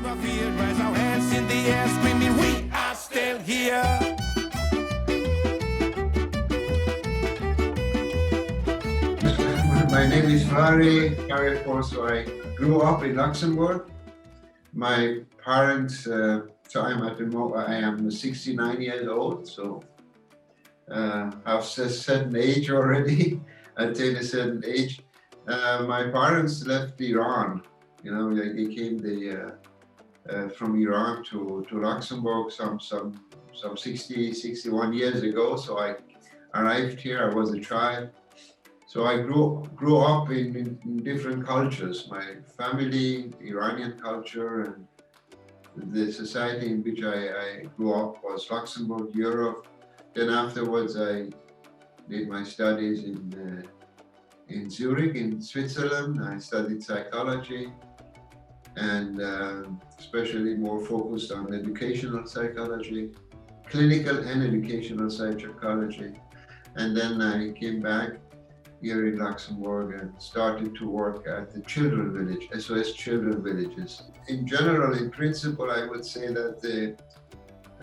of fear, raise our hands in the air, screaming, we are still here. My name is Harry Corso. I grew up in Luxembourg. My parents, so I am 69 years old, so I've a certain age already, attained a certain age. My parents left Iran, they came from Iran to Luxembourg some 61 years ago. So I arrived here, I was a child. So I grew up in different cultures. My family, Iranian culture, and the society in which I grew up was Luxembourg, Europe. Then afterwards, I did my studies in Zurich, in Switzerland. I studied psychology, and especially more focused on educational psychology, clinical and educational psychology. And then I came back here in Luxembourg and started to work at the children village, SOS Children Villages. In general, in principle, I would say that the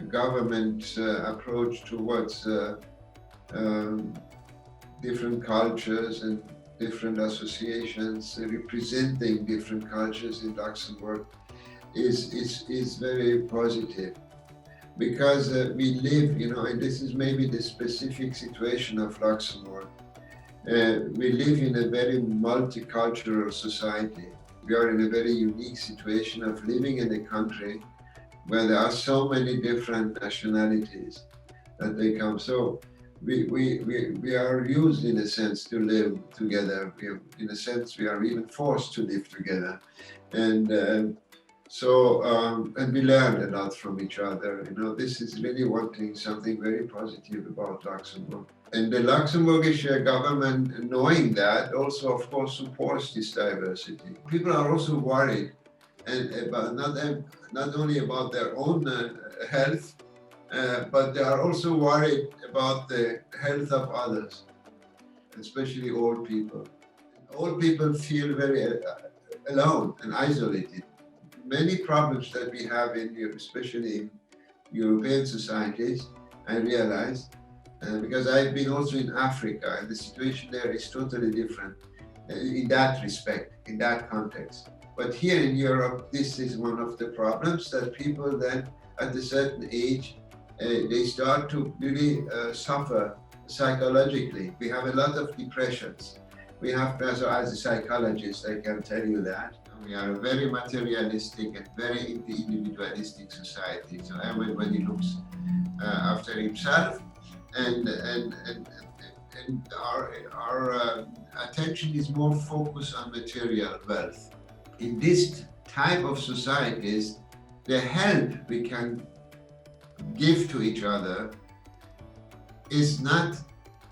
government approach towards different cultures and different associations representing different cultures in Luxembourg is very positive, because we live, and this is maybe the specific situation of Luxembourg. We live in a very multicultural society. We are in a very unique situation of living in a country where there are so many different nationalities that they come. So we are used, in a sense, to live together. In a sense, we are even forced to live together. And and we learn a lot from each other. This is really something very positive about Luxembourg. And the Luxembourgish government, knowing that, also, of course, supports this diversity. People are also worried, and about not only about their own health, but they are also worried about the health of others, especially old people. Old people feel very alone and isolated. Many problems that we have especially in European societies, I realized, because I've been also in Africa, and the situation there is totally different in that respect, in that context. But here in Europe, this is one of the problems, that people then at a certain age, they start to really suffer psychologically. We have a lot of depressions. We have, as a psychologist, I can tell you that. We are a very materialistic and very individualistic society. So everybody looks after himself, and our attention is more focused on material wealth. In this type of societies, the help we can give to each other is not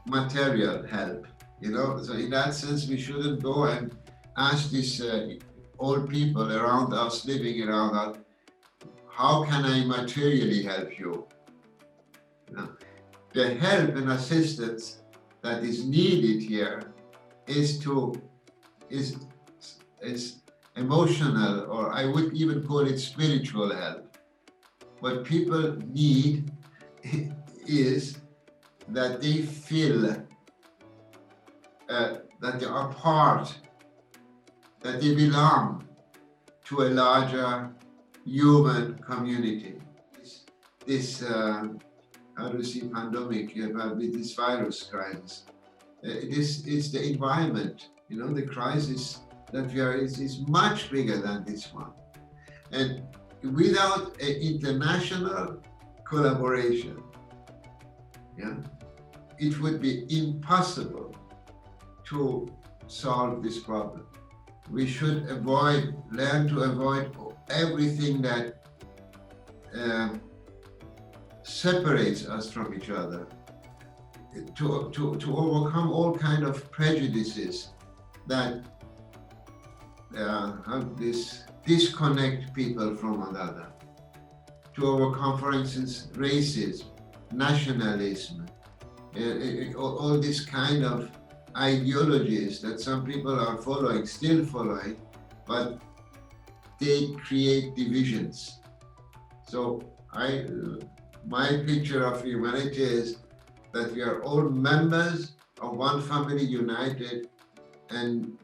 material help. So in that sense, we shouldn't go and ask these old people around us, living around us, how can I materially help you? The help and assistance that is needed here is emotional, or I would even call it spiritual help. What people need is that they feel that they are part, that they belong to a larger human community. This pandemic, with this virus crisis, this is the environment. The crisis that we are is much bigger than this one, and without an international collaboration, it would be impossible to solve this problem. We should learn to avoid everything that separates us from each other, to overcome all kind of prejudices that disconnect people from another, to overcome, for instance, racism, nationalism, all this kind of ideologies that some people are still following, but they create divisions. So my picture of humanity is that we are all members of one family united, and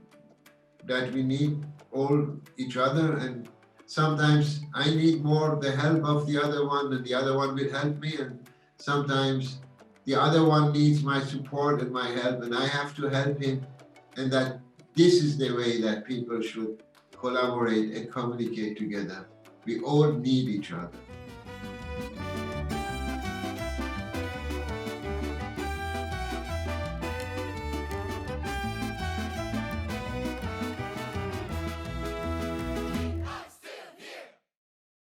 that we need all each other, and sometimes I need more the help of the other one and the other one will help me, and sometimes the other one needs my support and my help and I have to help him, and that this is the way that people should collaborate and communicate together. We all need each other.